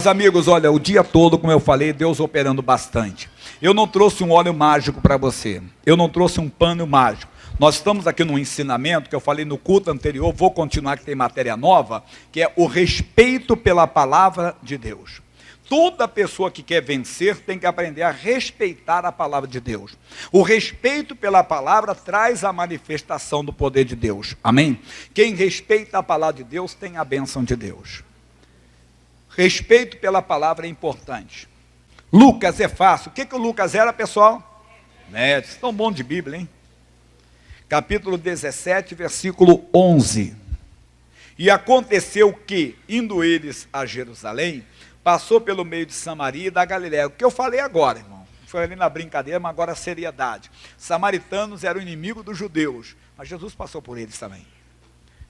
Meus amigos, olha, o dia todo, como eu falei, Deus operando bastante. Eu não trouxe um óleo mágico para você. Eu não trouxe um pano mágico. Nós estamos aqui num ensinamento que eu falei no culto anterior, vou continuar que tem matéria nova, que é o respeito pela palavra de Deus. Toda pessoa que quer vencer tem que aprender a respeitar a palavra de Deus. O respeito pela palavra traz a manifestação do poder de Deus. Amém? Quem respeita a palavra de Deus tem a bênção de Deus. Respeito pela palavra é importante. Lucas é fácil. O que o Lucas era, pessoal? Médico. Tão bom de Bíblia, hein? Capítulo 17, versículo 11. E aconteceu que, indo eles a Jerusalém, passou pelo meio de Samaria e da Galiléia. O que eu falei agora, irmão. Foi ali na brincadeira, mas agora a seriedade. Samaritanos eram inimigos dos judeus, mas Jesus passou por eles também.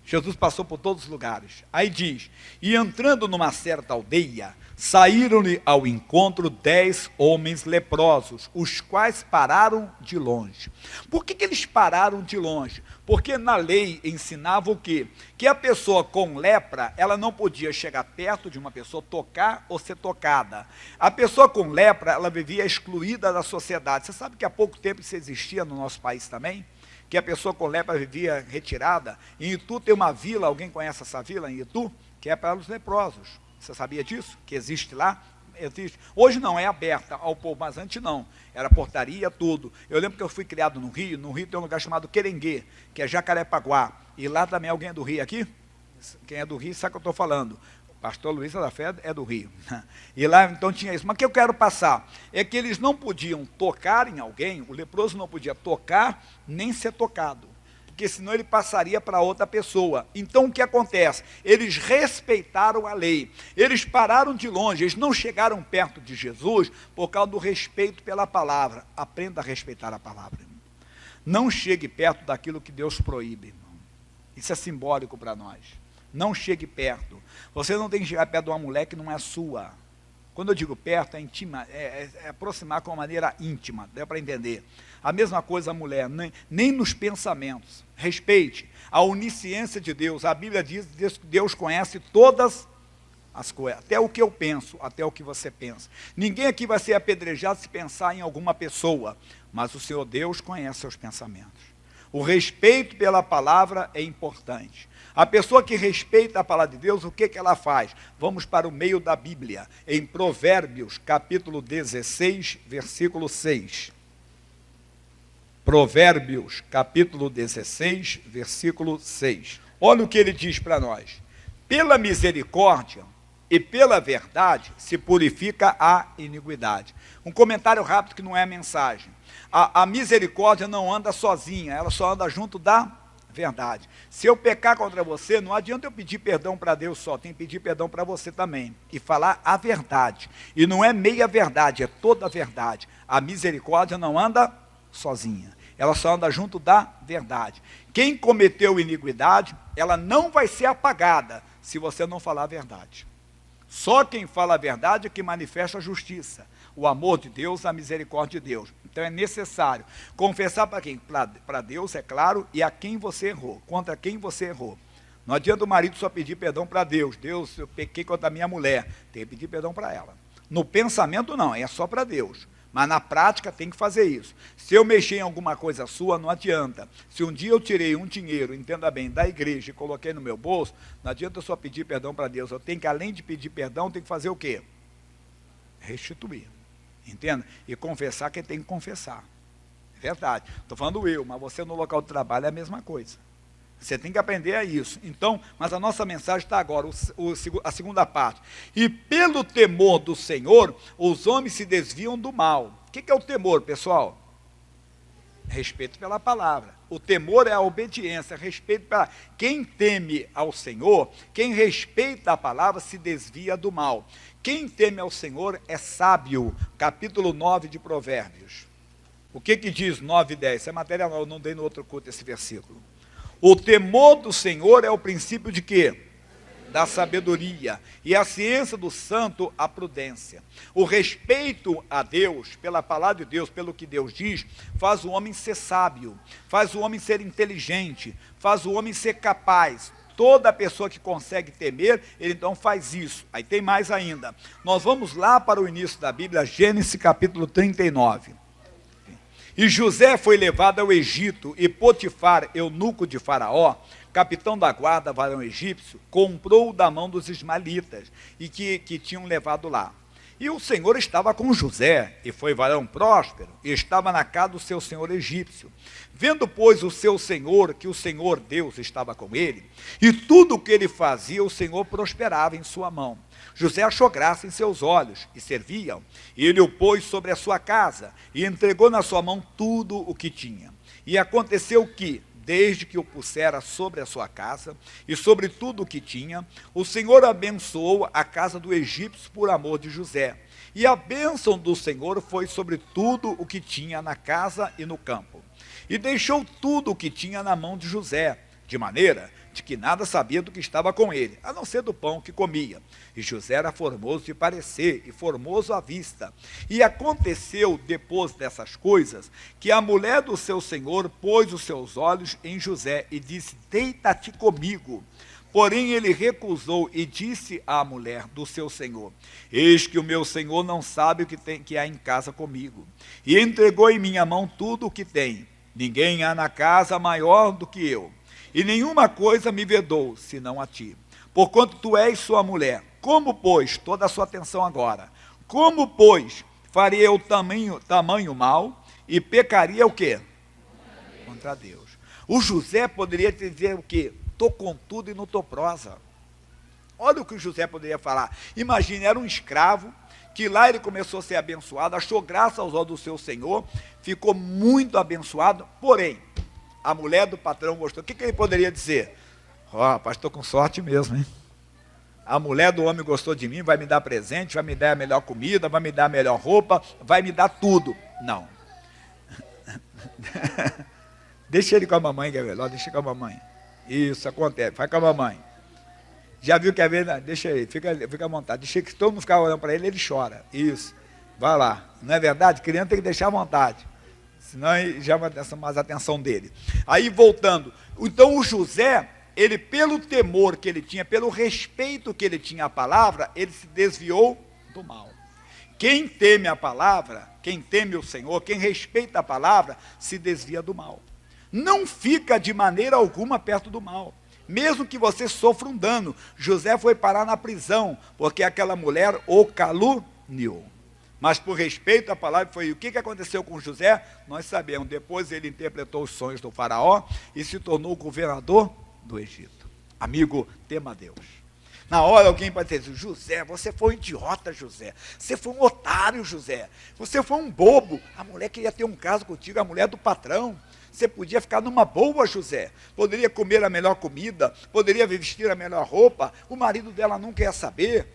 Jesus passou por todos os lugares. Aí diz, e entrando numa certa aldeia, saíram-lhe ao encontro 10 homens leprosos, os quais pararam de longe. Por que eles pararam de longe? Porque na lei ensinava o quê? Que a pessoa com lepra, ela não podia chegar perto de uma pessoa, tocar ou ser tocada. A pessoa com lepra, ela vivia excluída da sociedade. Você sabe que há pouco tempo isso existia no nosso país também? Que a pessoa com lepra vivia retirada. Em Itu tem uma vila, alguém conhece essa vila em Itu? Que é para os leprosos. Você sabia disso? Que existe lá? Existe. Hoje não, é aberta ao povo, mas antes não. Era portaria, tudo. Eu lembro que eu fui criado no Rio tem um lugar chamado Querengue, que é Jacarepaguá. E lá também alguém é do Rio aqui? Quem é do Rio sabe o que eu estou falando. Pastor Luiz da Fé é do Rio. E lá então tinha isso. Mas o que eu quero passar é que eles não podiam tocar em alguém, o leproso não podia tocar nem ser tocado, porque senão ele passaria para outra pessoa. Então o que acontece? Eles respeitaram a lei, eles pararam de longe, eles não chegaram perto de Jesus por causa do respeito pela palavra. Aprenda a respeitar a palavra, irmão. Não chegue perto daquilo que Deus proíbe, irmão. Isso é simbólico para nós. Não chegue perto. Você não tem que chegar perto de uma mulher que não é sua. Quando eu digo perto, é intima, é aproximar com uma maneira íntima, deu para entender. A mesma coisa a mulher, nem nos pensamentos. Respeite a onisciência de Deus. A Bíblia diz que Deus conhece todas as coisas, até o que eu penso, até o que você pensa. Ninguém aqui vai ser apedrejado se pensar em alguma pessoa, mas o Senhor Deus conhece seus pensamentos. O respeito pela palavra é importante. A pessoa que respeita a palavra de Deus, o que ela faz? Vamos para o meio da Bíblia, em Provérbios, capítulo 16, versículo 6. Provérbios, capítulo 16, versículo 6. Olha o que ele diz para nós. Pela misericórdia e pela verdade se purifica a iniquidade. Um comentário rápido que não é mensagem. A misericórdia não anda sozinha, ela só anda junto da verdade. Se eu pecar contra você, não adianta eu pedir perdão para Deus só, tem que pedir perdão para você também. E falar a verdade. E não é meia verdade, é toda a verdade. A misericórdia não anda sozinha, ela só anda junto da verdade. Quem cometeu iniquidade, ela não vai ser apagada se você não falar a verdade. Só quem fala a verdade é que manifesta a justiça, o amor de Deus, a misericórdia de Deus. Então é necessário confessar para quem? Para Deus, é claro, e a quem você errou, contra quem você errou. Não adianta o marido só pedir perdão para Deus. Deus, eu pequei contra a minha mulher, tem que pedir perdão para ela. No pensamento não, é só para Deus. Mas na prática tem que fazer isso. Se eu mexer em alguma coisa sua, não adianta. Se um dia eu tirei um dinheiro, entenda bem, da igreja e coloquei no meu bolso, não adianta eu só pedir perdão para Deus. Eu tenho que, além de pedir perdão, tenho que fazer o quê? Restituir. Entenda? E confessar quem tem que confessar. É verdade. Estou falando eu, mas você no local de trabalho é a mesma coisa. Você tem que aprender a isso. Então, mas a nossa mensagem está agora, a segunda parte. E pelo temor do Senhor, os homens se desviam do mal. O que é o temor, pessoal? Respeito pela palavra. O temor é a obediência, respeito pela... Quem teme ao Senhor, quem respeita a palavra, se desvia do mal. Quem teme ao Senhor é sábio. Capítulo 9 de Provérbios. O que diz 9 e 10? Essa é matéria nova, eu não dei no outro culto esse versículo. O temor do Senhor é o princípio de quê? Da sabedoria. E a ciência do santo, a prudência. O respeito a Deus, pela palavra de Deus, pelo que Deus diz, faz o homem ser sábio, faz o homem ser inteligente, faz o homem ser capaz. toda pessoa que consegue temer, ele então faz isso. Aí tem mais ainda. Nós vamos lá para o início da Bíblia, Gênesis capítulo 39. E José foi levado ao Egito, e Potifar, eunuco de Faraó, capitão da guarda, varão egípcio, comprou-o da mão dos ismaelitas, e que tinham levado lá. E o Senhor estava com José, e foi varão próspero, e estava na casa do seu senhor egípcio. Vendo, pois, o seu senhor, que o Senhor Deus estava com ele, e tudo o que ele fazia, o Senhor prosperava em sua mão. José achou graça em seus olhos, e serviam. E ele o pôs sobre a sua casa, e entregou na sua mão tudo o que tinha. E aconteceu que, desde que o pusera sobre a sua casa, e sobre tudo o que tinha, o Senhor abençoou a casa do egípcio por amor de José. E a bênção do Senhor foi sobre tudo o que tinha na casa e no campo. E deixou tudo o que tinha na mão de José, de maneira de que nada sabia do que estava com ele, a não ser do pão que comia. E José era formoso de parecer, e formoso à vista. E aconteceu, depois dessas coisas, que a mulher do seu senhor pôs os seus olhos em José, e disse: deita-te comigo. Porém ele recusou, e disse à mulher do seu senhor: eis que o meu senhor não sabe o que há em casa comigo. E entregou em minha mão tudo o que tem. Ninguém há na casa maior do que eu. E nenhuma coisa me vedou, senão a ti. Porquanto tu és sua mulher. Como, pois, toda a sua atenção agora, como, pois, faria eu tamanho mal, e pecaria o quê? Contra Deus. O José poderia dizer o quê? Estou com tudo e não estou prosa. Olha o que o José poderia falar. Imagine, era um escravo, que lá ele começou a ser abençoado, achou graça aos olhos do seu senhor, ficou muito abençoado, porém, a mulher do patrão gostou. O que ele poderia dizer? Rapaz, estou com sorte mesmo, hein? A mulher do homem gostou de mim, vai me dar presente, vai me dar a melhor comida, vai me dar a melhor roupa, vai me dar tudo. Não. Deixa ele com a mamãe, que é melhor, deixa com a mamãe. Isso, acontece, vai com a mamãe. Já viu que é verdade? Deixa ele, fica à vontade. Deixa que todo mundo ficar olhando para ele, ele chora. Isso, vai lá. Não é verdade? Criança tem que deixar à vontade. Senão ele já vai ter mais atenção dele. Aí voltando, então o José, ele pelo temor que ele tinha, pelo respeito que ele tinha à palavra, ele se desviou do mal. Quem teme a palavra, quem teme o Senhor, quem respeita a palavra, se desvia do mal. Não fica de maneira alguma perto do mal. Mesmo que você sofra um dano. José foi parar na prisão, porque aquela mulher o caluniou. Mas por respeito à palavra, foi o que aconteceu com José? Nós sabemos, depois ele interpretou os sonhos do faraó e se tornou governador do Egito. Amigo, tema a Deus. Na hora alguém pode dizer: José, você foi um idiota, José. Você foi um otário, José. Você foi um bobo. A mulher queria ter um caso contigo, a mulher do patrão. Você podia ficar numa boa, José. Poderia comer a melhor comida, poderia vestir a melhor roupa. O marido dela não quer saber.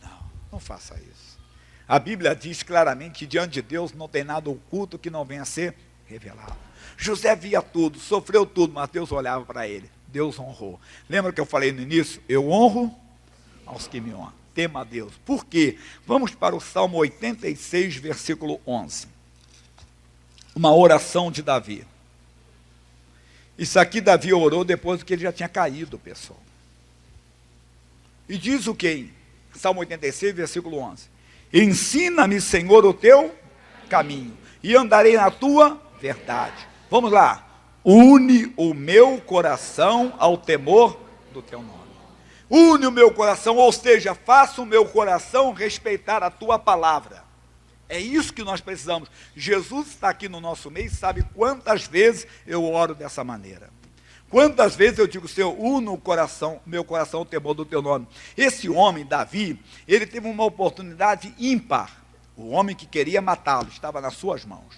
Não, não faça isso. A Bíblia diz claramente que diante de Deus não tem nada oculto que não venha a ser revelado. José via tudo, sofreu tudo, mas Deus olhava para ele. Deus honrou. Lembra que eu falei no início? Eu honro aos que me honram. Tema a Deus. Por quê? Vamos para o Salmo 86, versículo 11. Uma oração de Davi. Isso aqui Davi orou depois que ele já tinha caído, pessoal. E diz o quê? Salmo 86, versículo 11. Ensina-me, Senhor, o teu caminho, e andarei na tua verdade. Vamos lá. Une o meu coração ao temor do teu nome. Une o meu coração, ou seja, faça o meu coração respeitar a tua palavra. É isso que nós precisamos. Jesus está aqui no nosso meio e sabe quantas vezes eu oro dessa maneira. Quantas vezes eu digo: Senhor, une o coração, meu coração ao temor do teu nome. Esse homem, Davi, ele teve uma oportunidade ímpar. O homem que queria matá-lo estava nas suas mãos.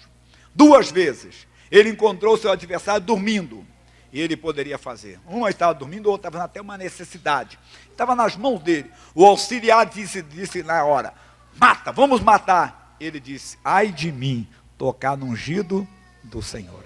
2 vezes ele encontrou seu adversário dormindo. E ele poderia fazer. Uma estava dormindo, outra estava até uma necessidade. Estava nas mãos dele. O auxiliar disse na hora: mata, vamos matar. Ele disse: ai de mim, tocar no ungido do Senhor.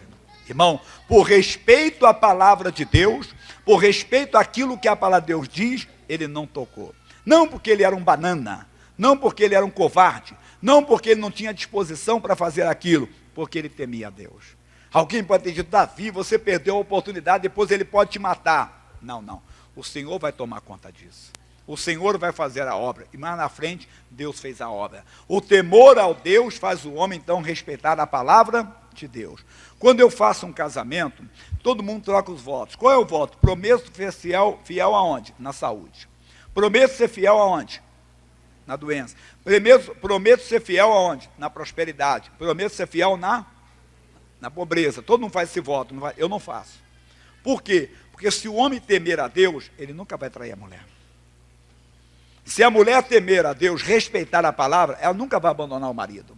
Irmão, por respeito à palavra de Deus, por respeito àquilo que a palavra de Deus diz, ele não tocou. Não porque ele era um banana, não porque ele era um covarde, não porque ele não tinha disposição para fazer aquilo, porque ele temia a Deus. Alguém pode ter dito: Davi, você perdeu a oportunidade, depois ele pode te matar. Não, não. o Senhor vai tomar conta disso. O Senhor vai fazer a obra. E mais na frente, Deus fez a obra. O temor ao Deus faz o homem, então, respeitar a palavra de Deus. Quando eu faço um casamento, todo mundo troca os votos. Qual é o voto? Prometo ser fiel aonde? Na saúde. Prometo ser fiel aonde? Na doença. Prometo ser fiel aonde? Na prosperidade. Prometo ser fiel na pobreza. Todo mundo faz esse voto. Eu não faço. Por quê? Porque se o homem temer a Deus, ele nunca vai trair a mulher. Se a mulher temer a Deus, respeitar a palavra, ela nunca vai abandonar o marido.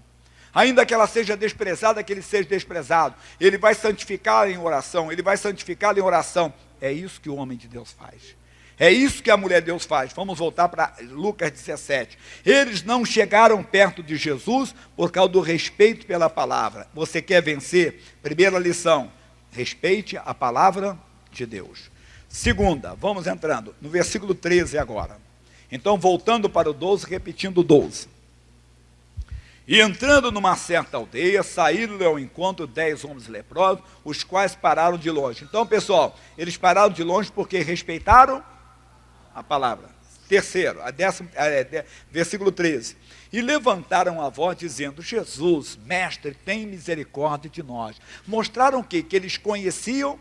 Ainda que ela seja desprezada, que ele seja desprezado. Ele vai santificar em oração, ele vai santificar em oração. É isso que o homem de Deus faz. É isso que a mulher de Deus faz. Vamos voltar para Lucas 17. Eles não chegaram perto de Jesus por causa do respeito pela palavra. Você quer vencer? Primeira lição, respeite a palavra de Deus. Segunda, vamos entrando no versículo 13 agora. Então, voltando para o 12, repetindo o 12. E entrando numa certa aldeia, saíram ao encontro 10 homens leprosos, os quais pararam de longe. Então, pessoal, eles pararam de longe porque respeitaram a palavra. Terceiro, versículo 13. E levantaram a voz dizendo, Jesus, mestre, tem misericórdia de nós. Mostraram o quê? Que eles conheciam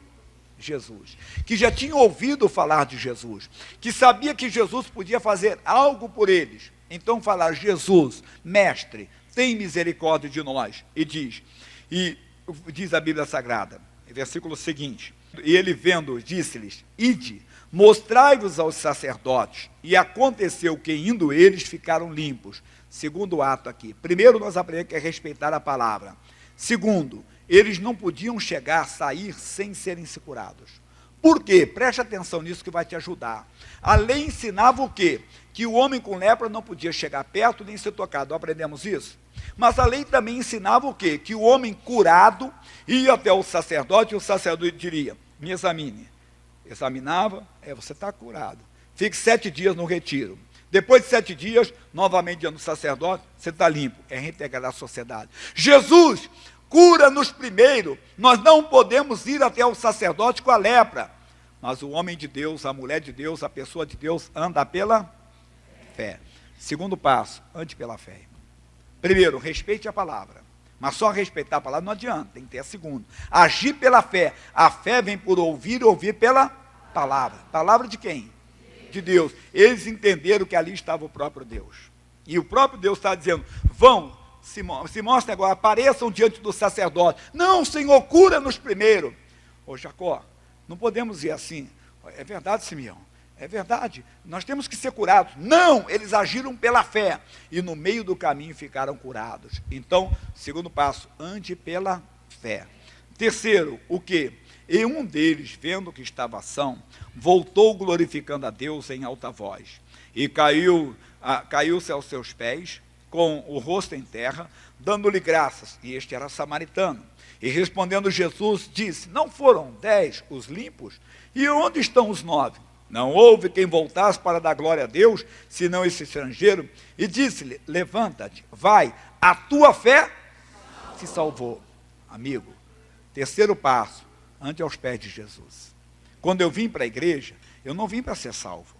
Jesus, que já tinham ouvido falar de Jesus, que sabia que Jesus podia fazer algo por eles. Então falaram, Jesus, mestre, tem misericórdia de nós. E diz a Bíblia Sagrada, versículo seguinte, e ele vendo, disse-lhes, ide, mostrai-vos aos sacerdotes. E aconteceu que indo eles ficaram limpos. Segundo ato aqui. Primeiro nós aprendemos que é respeitar a palavra. Segundo, eles não podiam sair sem serem curados. Por quê? Preste atenção nisso que vai te ajudar. A lei ensinava o quê? Que o homem com lepra não podia chegar perto nem ser tocado. Aprendemos isso? Mas a lei também ensinava o quê? Que o homem curado ia até o sacerdote e o sacerdote diria, me examine. Examinava, você está curado. Fique 7 dias no retiro. Depois de 7 dias, novamente diante do sacerdote, você está limpo. É reintegrar a sociedade. Jesus, cura-nos primeiro. Nós não podemos ir até o sacerdote com a lepra. Mas o homem de Deus, a mulher de Deus, a pessoa de Deus, anda pela fé. Segundo passo, ande pela fé. Primeiro, respeite a palavra. Mas só respeitar a palavra não adianta, tem que ter a segunda. Agir pela fé. A fé vem por ouvir e ouvir pela palavra. Palavra de quem? De Deus. Eles entenderam que ali estava o próprio Deus. E o próprio Deus está dizendo, vão, se mostrem agora, apareçam diante do sacerdote. Não, Senhor, cura-nos primeiro. Ô Jacó, não podemos ir assim. É verdade, Simeão. É verdade, nós temos que ser curados. Não, eles agiram pela fé. E no meio do caminho ficaram curados. Então, segundo passo, ande pela fé. Terceiro, o quê? E um deles, vendo que estava são, voltou glorificando a Deus em alta voz. E caiu-se aos seus pés, com o rosto em terra, dando-lhe graças. E este era samaritano. E respondendo Jesus, disse, não foram 10 os limpos? E onde estão os 9? Não houve quem voltasse para dar glória a Deus, senão esse estrangeiro. E disse-lhe, levanta-te, vai, a tua fé se salvou. Amigo, terceiro passo, ande aos pés de Jesus. Quando eu vim para a igreja, eu não vim para ser salvo.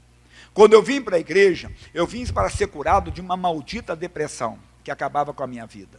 Quando eu vim para a igreja, eu vim para ser curado de uma maldita depressão, que acabava com a minha vida,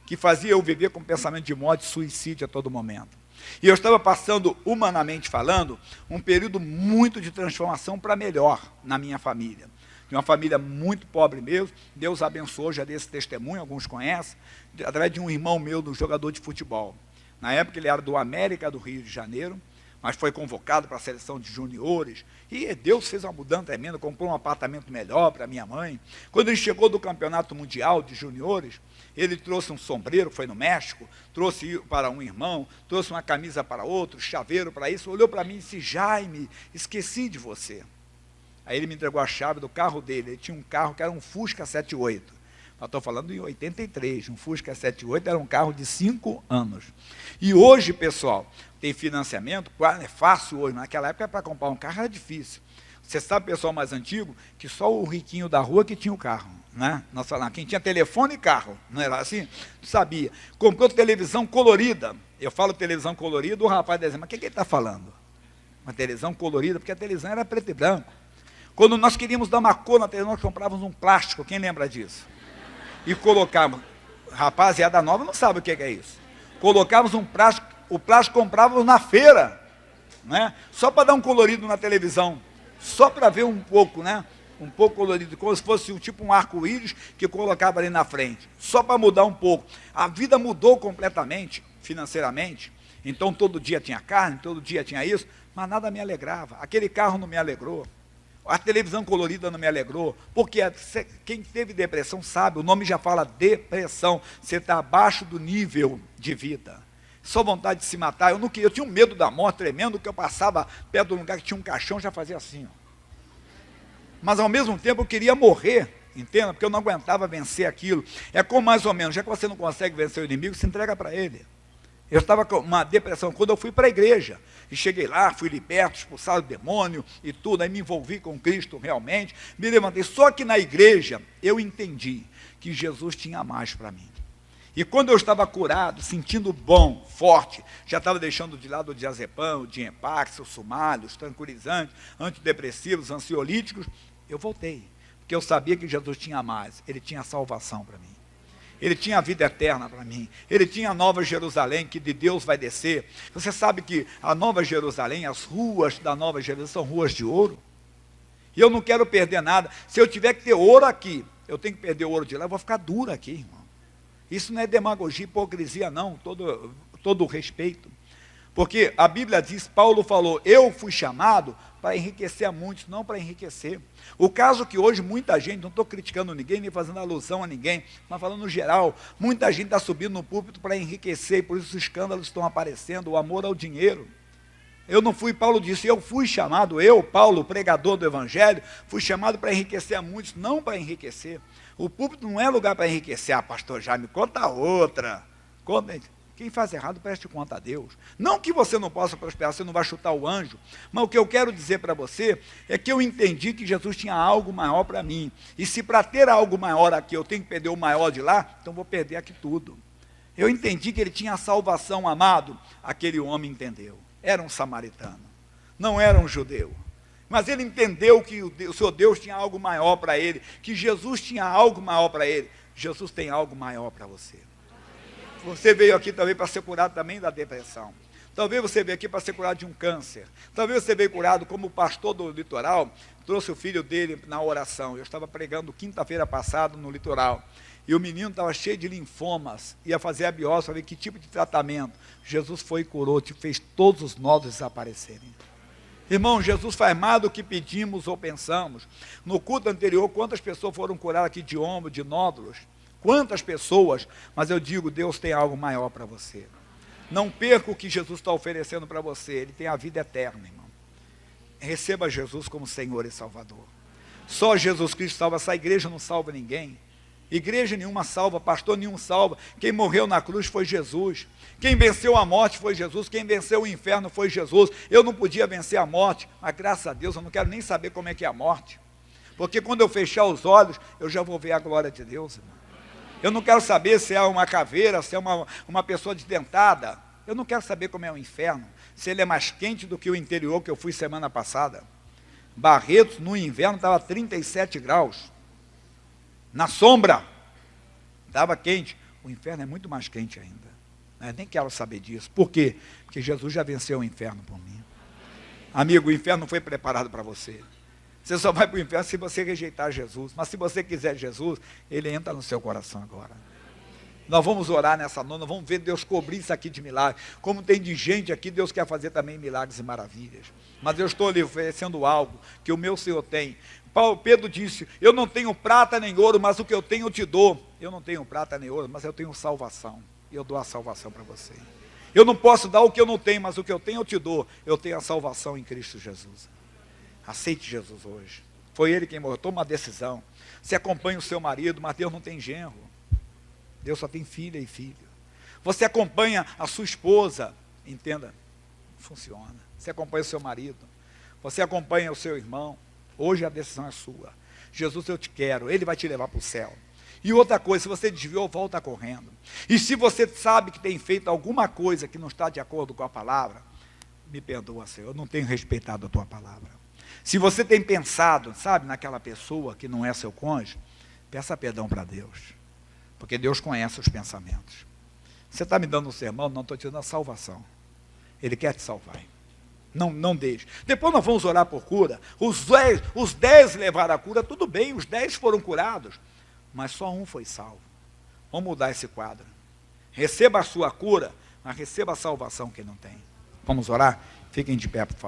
que fazia eu viver com pensamento de morte e suicídio a todo momento. E eu estava passando, humanamente falando, um período muito de transformação para melhor na minha família. De uma família muito pobre mesmo, Deus abençoou, já dei esse testemunho, alguns conhecem, através de um irmão meu, do jogador de futebol. Na época ele era do América do Rio de Janeiro, mas foi convocado para a seleção de juniores, e Deus fez uma mudança tremenda, comprou um apartamento melhor para minha mãe. Quando ele chegou do campeonato mundial de juniores, ele trouxe um sombreiro, foi no México, trouxe para um irmão, trouxe uma camisa para outro, chaveiro para isso, olhou para mim e disse, Jaime, esqueci de você. Aí ele me entregou a chave do carro dele, ele tinha um carro que era um Fusca 78. Eu estou falando em 83, um Fusca 78 era um carro de 5 anos. E hoje, pessoal, tem financiamento, é fácil hoje, naquela época para comprar um carro era difícil. Você sabe, pessoal mais antigo, que só o riquinho da rua que tinha o carro, né? Nós falamos, quem tinha telefone e carro, não era assim? Sabia. Comprou televisão colorida. Eu falo televisão colorida, o rapaz dizendo, mas o que ele está falando? uma televisão colorida, porque a televisão era preto e branco. Quando nós queríamos dar uma cor na televisão, nós comprávamos um plástico, quem lembra disso? E colocávamos, rapaziada nova não sabe o que é isso. Colocávamos um plástico, o plástico comprávamos na feira, né? Só para dar um colorido na televisão, só para ver um pouco, né? Um pouco colorido, como se fosse tipo um arco-íris que colocava ali na frente, só para mudar um pouco. A vida mudou completamente, financeiramente, então todo dia tinha carne, todo dia tinha isso, mas nada me alegrava. Aquele carro não me alegrou, a televisão colorida não me alegrou, porque quem teve depressão sabe, o nome já fala depressão, você está abaixo do nível de vida. Só vontade de se matar, eu tinha um medo da morte tremendo, que eu passava perto de um lugar que tinha um caixão, já fazia assim, ó. Mas ao mesmo tempo eu queria morrer, entenda? Porque eu não aguentava vencer aquilo. É como mais ou menos, já que você não consegue vencer o inimigo, se entrega para ele. Eu estava com uma depressão quando eu fui para a igreja, e cheguei lá, fui liberto, expulsado do demônio e tudo, aí me envolvi com Cristo realmente, me levantei. Só que na igreja eu entendi que Jesus tinha mais para mim. E quando eu estava curado, sentindo bom, forte, já estava deixando de lado o diazepam, o Diempax, o Sumalho, os tranquilizantes, antidepressivos, ansiolíticos, eu voltei, porque eu sabia que Jesus tinha mais, ele tinha salvação para mim. Ele tinha a vida eterna para mim. Ele tinha a Nova Jerusalém, que de Deus vai descer. Você sabe que a Nova Jerusalém, as ruas da Nova Jerusalém são ruas de ouro. E eu não quero perder nada. Se eu tiver que ter ouro aqui, eu tenho que perder o ouro de lá, eu vou ficar duro aqui, irmão. Isso não é demagogia, hipocrisia, não. Todo o respeito. Porque a Bíblia diz, Paulo falou, eu fui chamado para enriquecer a muitos, não para enriquecer. O caso que hoje muita gente, não estou criticando ninguém, nem fazendo alusão a ninguém, mas falando no geral, muita gente está subindo no púlpito para enriquecer, e por isso os escândalos estão aparecendo, o amor ao dinheiro. Eu não fui, Paulo disse, eu fui chamado, eu, Paulo, pregador do Evangelho, fui chamado para enriquecer a muitos, não para enriquecer. O púlpito não é lugar para enriquecer. Ah, pastor Jaime, conta outra. Quem faz errado, preste conta a Deus. Não que você não possa prosperar, você não vai chutar o anjo, mas o que eu quero dizer para você é que eu entendi que Jesus tinha algo maior para mim. E se para ter algo maior aqui eu tenho que perder o maior de lá, então vou perder aqui tudo. Eu entendi que ele tinha a salvação, amado. Aquele homem entendeu. Era um samaritano, não era um judeu. Mas ele entendeu que o seu Deus tinha algo maior para ele, que Jesus tinha algo maior para ele. Jesus tem algo maior para você. Você veio aqui talvez para ser curado também da depressão. Talvez você veio aqui para ser curado de um câncer. Talvez você veio curado como o pastor do litoral, trouxe o filho dele na oração. Eu estava pregando quinta-feira passada no litoral. E o menino estava cheio de linfomas, ia fazer a biópsia para ver que tipo de tratamento. Jesus foi e curou, fez todos os nódulos desaparecerem. Irmão, Jesus faz mais do que pedimos ou pensamos. No culto anterior, quantas pessoas foram curadas aqui de ombro, de nódulos? Quantas pessoas? Mas eu digo, Deus tem algo maior para você. Não perca o que Jesus está oferecendo para você. Ele tem a vida eterna, irmão. Receba Jesus como Senhor e Salvador. Só Jesus Cristo salva. Essa igreja não salva ninguém. Igreja nenhuma salva, pastor nenhum salva. Quem morreu na cruz foi Jesus. Quem venceu a morte foi Jesus. Quem venceu o inferno foi Jesus. Eu não podia vencer a morte, mas graças a Deus eu não quero nem saber como é que é a morte. Porque quando eu fechar os olhos, eu já vou ver a glória de Deus, irmão. Eu não quero saber se é uma caveira, se é uma pessoa desdentada. Eu não quero saber como é o inferno. Se ele é mais quente do que o interior que eu fui semana passada. Barretos, no inverno, estava 37 graus. Na sombra, estava quente. O inferno é muito mais quente ainda. Eu nem quero saber disso. Por quê? Porque Jesus já venceu o inferno por mim. Amigo, o inferno não foi preparado para você. Você só vai para o inferno se você rejeitar Jesus. Mas se você quiser Jesus, ele entra no seu coração agora. Nós vamos orar nessa noite, vamos ver Deus cobrir isso aqui de milagres. Como tem de gente aqui, Deus quer fazer também milagres e maravilhas. Mas eu estou lhe oferecendo algo que o meu Senhor tem. Pedro disse, eu não tenho prata nem ouro, mas o que eu tenho eu te dou. Eu não tenho prata nem ouro, mas eu tenho salvação. E eu dou a salvação para você. Eu não posso dar o que eu não tenho, mas o que eu tenho eu te dou. Eu tenho a salvação em Cristo Jesus. Aceite Jesus hoje. Foi ele quem morreu. Toma uma decisão. Você acompanha o seu marido, mas Deus não tem genro. Deus só tem filha e filho. Você acompanha a sua esposa. Entenda, funciona. Você acompanha o seu marido. Você acompanha o seu irmão. Hoje a decisão é sua. Jesus, eu te quero. Ele vai te levar para o céu. E outra coisa, se você desviou, volta correndo. E se você sabe que tem feito alguma coisa que não está de acordo com a palavra, me perdoa, Senhor, eu não tenho respeitado a tua palavra. Se você tem pensado, sabe, naquela pessoa que não é seu cônjuge, peça perdão para Deus, porque Deus conhece os pensamentos. Você está me dando um sermão? Não, estou te dando a salvação. Ele quer te salvar. Não deixe. Depois nós vamos orar por cura. Os 10 levaram a cura, tudo bem, os 10 foram curados, mas só um foi salvo. Vamos mudar esse quadro. Receba a sua cura, mas receba a salvação que não tem. Vamos orar? Fiquem de pé, por favor.